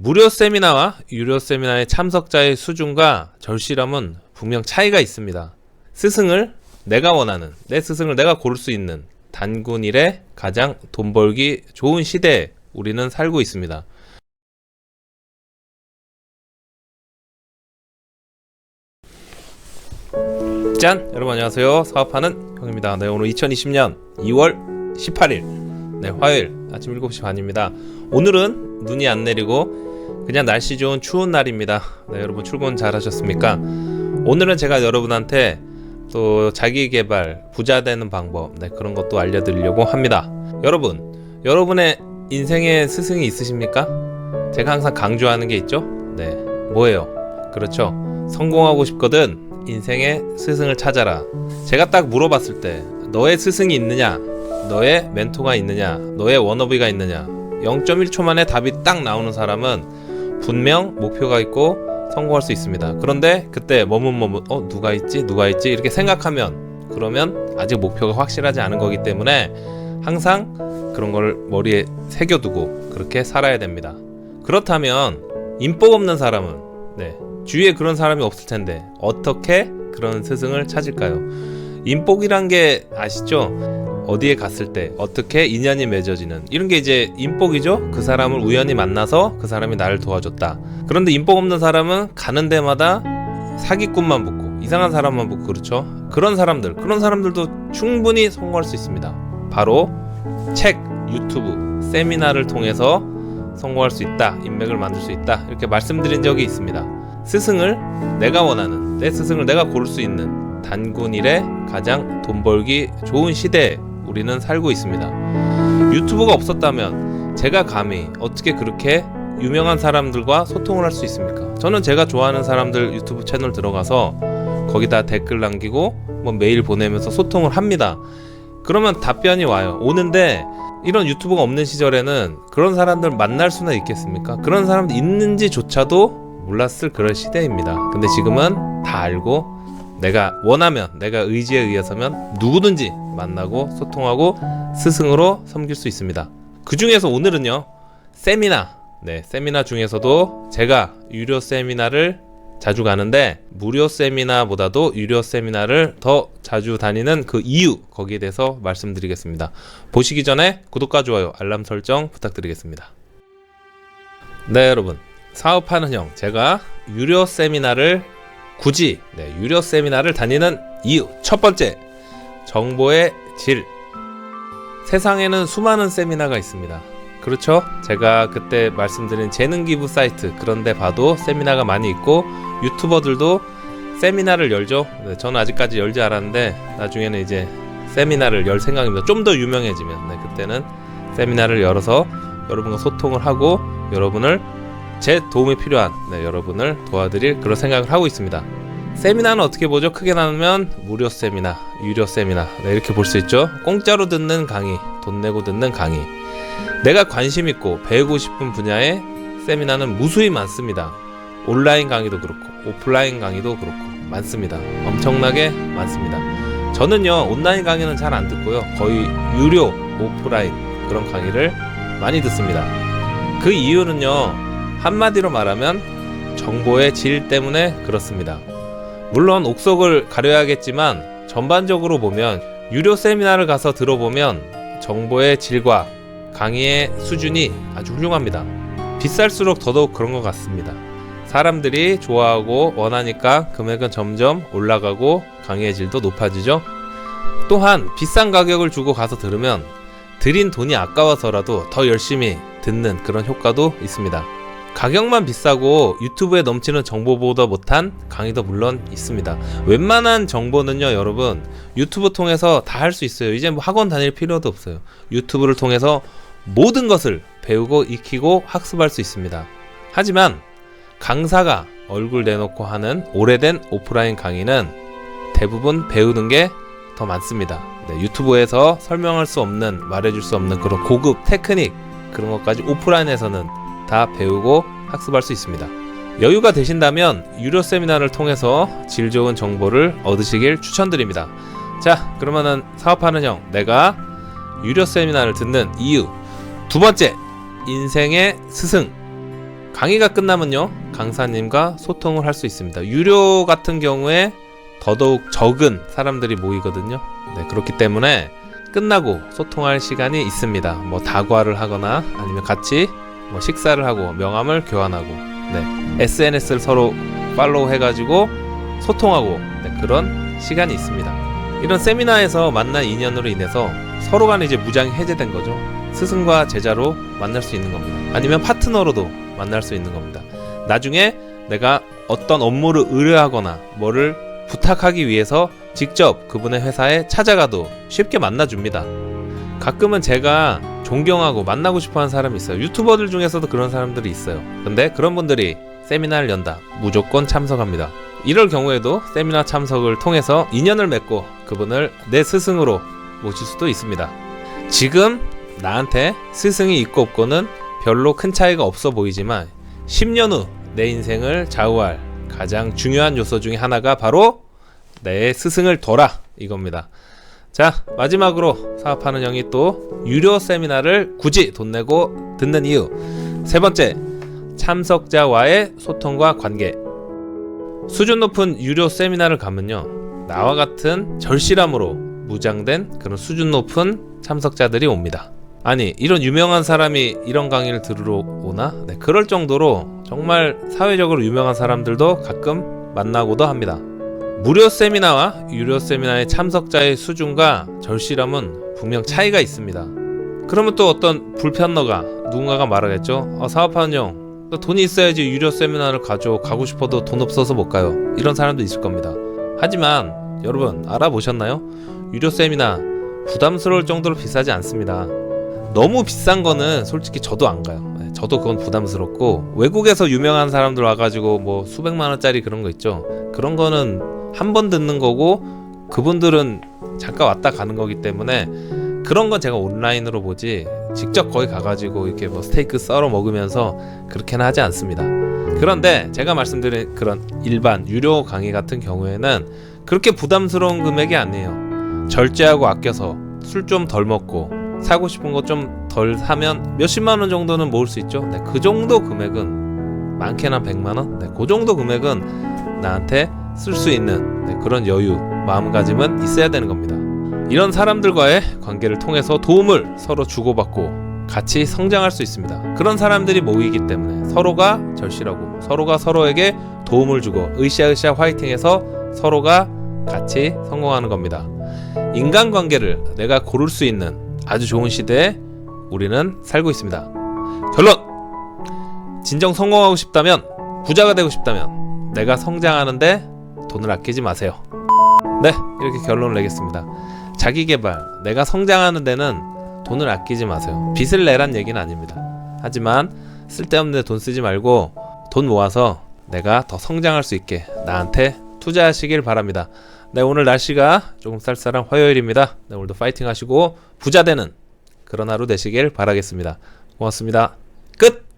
무료 세미나와 유료 세미나의 참석자의 수준과 절실함은 분명 차이가 있습니다. 스승을 내가 원하는, 내 스승을 내가 고를 수 있는 단군 일에 가장 돈 벌기 좋은 시대에 우리는 살고 있습니다. 짠! 여러분 안녕하세요. 사업하는 형입니다. 네, 오늘 2020년 2월 18일 네, 화요일 아침 7시 반입니다. 오늘은 눈이 안 내리고 그냥 날씨 좋은 추운 날입니다. 네, 여러분 출근 잘 하셨습니까? 오늘은 제가 여러분한테 또 자기계발, 부자 되는 방법 그런 것도 알려드리려고 합니다. 여러분의 인생에 스승이 있으십니까? 제가 항상 강조하는 게 있죠? 네, 뭐예요? 그렇죠. 성공하고 싶거든 인생의 스승을 찾아라. 제가 딱 물어봤을 때 너의 스승이 있느냐, 너의 멘토가 있느냐, 너의 워너비가 있느냐, 0.1초 만에 답이 딱 나오는 사람은 분명 목표가 있고 성공할 수 있습니다. 그런데 그때 머뭇 누가 있지 이렇게 생각하면 그러면 아직 목표가 확실하지 않은 거기 때문에 항상 그런 걸 머리에 새겨두고 그렇게 살아야 됩니다. 그렇다면 인복 없는 사람은 주위에 그런 사람이 없을 텐데 어떻게 그런 스승을 찾을까요? 인복이란 게 아시죠? 어디에 갔을 때 어떻게 인연이 맺어지는 이런 게 이제 인복이죠. 그 사람을 우연히 만나서 그 사람이 나를 도와줬다. 그런데 인복 없는 사람은 가는 데마다 사기꾼만 붙고 이상한 사람만 붙고 그렇죠. 그런 사람들도 충분히 성공할 수 있습니다. 바로 책, 유튜브, 세미나를 통해서 성공할 수 있다, 인맥을 만들 수 있다 이렇게 말씀드린 적이 있습니다. 스승을 내가 원하는, 내 스승을 내가 고를 수 있는 단군 일에 가장 돈 벌기 좋은 시대에 우리는 살고 있습니다. 유튜브가 없었다면 제가 감히 어떻게 그렇게 유명한 사람들과 소통을 할 수 있습니까? 저는 제가 좋아하는 사람들 유튜브 채널 들어가서 거기다 댓글 남기고 메일 보내면서 소통을 합니다. 그러면 답변이 와요. 오는데 이런 유튜브가 없는 시절에는 그런 사람들 만날 수나 있겠습니까? 그런 사람들 있는지조차도 몰랐을 그런 시대입니다. 근데 지금은 다 알고 내가 원하면, 내가 의지에 의해서면 누구든지 만나고 소통하고 스승으로 섬길 수 있습니다. 그 중에서 오늘은요, 세미나 중에서도 제가 유료 세미나를 자주 가는데 무료 세미나보다도 유료 세미나를 더 자주 다니는 그 이유, 거기에 대해서 말씀드리겠습니다. 보시기 전에 구독과 좋아요, 알람 설정 부탁드리겠습니다. 네, 여러분, 사업하는 형, 제가 유료 세미나를 굳이 유료 세미나를 다니는 이유, 첫 번째, 정보의 질. 세상에는 수많은 세미나가 있습니다. 그렇죠? 제가 그때 말씀드린 재능 기부 사이트 그런 데 봐도 세미나가 많이 있고 유튜버들도 세미나를 열죠. 저는 아직까지 열지 않았는데 나중에는 이제 세미나를 열 생각입니다. 좀 더 유명해지면 그때는 세미나를 열어서 여러분과 소통을 하고 여러분을 제 도움이 필요한 여러분을 도와드릴 그런 생각을 하고 있습니다. 세미나는 어떻게 보죠? 크게 나누면 무료 세미나, 유료 세미나 이렇게 볼 수 있죠. 공짜로 듣는 강의, 돈 내고 듣는 강의. 내가 관심 있고 배우고 싶은 분야의 세미나는 무수히 많습니다. 온라인 강의도 그렇고 오프라인 강의도 그렇고 많습니다. 엄청나게 많습니다. 저는요, 온라인 강의는 잘 안 듣고요, 거의 유료 오프라인 그런 강의를 많이 듣습니다. 그 이유는요, 한마디로 말하면 정보의 질 때문에 그렇습니다. 물론 옥석을 가려야겠지만 전반적으로 보면 유료 세미나를 가서 들어보면 정보의 질과 강의의 수준이 아주 훌륭합니다. 비쌀수록 더더욱 그런 것 같습니다. 사람들이 좋아하고 원하니까 금액은 점점 올라가고 강의의 질도 높아지죠. 또한 비싼 가격을 주고 가서 들으면 들인 돈이 아까워서라도 더 열심히 듣는 그런 효과도 있습니다. 가격만 비싸고 유튜브에 넘치는 정보보다 못한 강의도 물론 있습니다. 웬만한 정보는요, 여러분 유튜브 통해서 다 할 수 있어요. 이제 학원 다닐 필요도 없어요. 유튜브를 통해서 모든 것을 배우고 익히고 학습할 수 있습니다. 하지만 강사가 얼굴 내놓고 하는 오래된 오프라인 강의는 대부분 배우는 게 더 많습니다. 유튜브에서 설명할 수 없는, 말해줄 수 없는 그런 고급 테크닉 그런 것까지 오프라인에서는 다 배우고 학습할 수 있습니다. 여유가 되신다면 유료 세미나를 통해서 질 좋은 정보를 얻으시길 추천드립니다. 자, 그러면은 사업하는 형, 내가 유료 세미나를 듣는 이유 두 번째, 인생의 스승. 강의가 끝나면요, 강사님과 소통을 할 수 있습니다. 유료 같은 경우에 더더욱 적은 사람들이 모이거든요. 네, 그렇기 때문에 끝나고 소통할 시간이 있습니다. 뭐 다과를 하거나 아니면 같이 뭐 식사를 하고 명함을 교환하고, 네, SNS를 서로 팔로우 해가지고 소통하고, 네, 그런 시간이 있습니다. 이런 세미나에서 만난 인연으로 인해서 서로 간에 이제 무장이 해제된 거죠. 스승과 제자로 만날 수 있는 겁니다. 아니면 파트너로도 만날 수 있는 겁니다. 나중에 내가 어떤 업무를 의뢰하거나 뭐를 부탁하기 위해서 직접 그분의 회사에 찾아가도 쉽게 만나줍니다. 가끔은 제가 존경하고 만나고 싶어하는 사람이 있어요. 유튜버들 중에서도 그런 사람들이 있어요. 근데 그런 분들이 세미나를 연다, 무조건 참석합니다. 이럴 경우에도 세미나 참석을 통해서 인연을 맺고 그분을 내 스승으로 모실 수도 있습니다. 지금 나한테 스승이 있고 없고는 별로 큰 차이가 없어 보이지만 10년 후 내 인생을 좌우할 가장 중요한 요소 중에 하나가 바로 내 스승을 둬라, 이겁니다. 자, 마지막으로 사업하는 형이 또 유료 세미나를 굳이 돈 내고 듣는 이유. 세 번째, 참석자와의 소통과 관계. 수준 높은 유료 세미나를 가면요, 나와 같은 절실함으로 무장된 그런 수준 높은 참석자들이 옵니다. 아니, 이런 유명한 사람이 이런 강의를 들으러 오나? 네, 그럴 정도로 정말 사회적으로 유명한 사람들도 가끔 만나고도 합니다. 무료 세미나와 유료 세미나의 참석자의 수준과 절실함은 분명 차이가 있습니다. 그러면 또 어떤 불편러가 누군가가 말하겠죠. 사업하는 형, 돈이 있어야지 유료 세미나를 가고 싶어도 돈 없어서 못 가요. 이런 사람도 있을 겁니다. 하지만 여러분, 알아보셨나요? 유료 세미나 부담스러울 정도로 비싸지 않습니다. 너무 비싼 거는 솔직히 저도 안 가요. 저도 그건 부담스럽고, 외국에서 유명한 사람들 와가지고 뭐 수백만 원짜리 그런 거 있죠. 그런 거는 한 번 듣는 거고 그분들은 잠깐 왔다 가는 거기 때문에 그런 건 제가 온라인으로 보지 직접 거기 가가지고 이렇게 뭐 스테이크 썰어 먹으면서 그렇게는 하지 않습니다. 그런데 제가 말씀드린 그런 일반 유료 강의 같은 경우에는 그렇게 부담스러운 금액이 아니에요. 절제하고 아껴서 술 좀 덜 먹고 사고 싶은 거 좀 덜 사면 몇십만 원 정도는 모을 수 있죠. 네, 그 정도 금액은, 많게는 한 100만 원? 네, 그 정도 금액은 나한테 쓸 수 있는, 네, 그런 여유, 마음가짐은 있어야 되는 겁니다. 이런 사람들과의 관계를 통해서 도움을 서로 주고받고 같이 성장할 수 있습니다. 그런 사람들이 모이기 때문에 서로가 절실하고 서로가 서로에게 도움을 주고 으쌰으쌰 화이팅해서 서로가 같이 성공하는 겁니다. 인간관계를 내가 고를 수 있는 아주 좋은 시대에 우리는 살고 있습니다. 결론! 진정 성공하고 싶다면, 부자가 되고 싶다면 내가 성장하는데 돈을 아끼지 마세요. 네, 이렇게 결론을 내겠습니다. 자기개발, 내가 성장하는 데는 돈을 아끼지 마세요. 빚을 내란 얘기는 아닙니다. 하지만 쓸데없는 데 돈 쓰지 말고 돈 모아서 내가 더 성장할 수 있게 나한테 투자하시길 바랍니다. 네, 오늘 날씨가 조금 쌀쌀한 화요일입니다. 네, 오늘도 파이팅 하시고 부자 되는 그런 하루 되시길 바라겠습니다. 고맙습니다. 끝!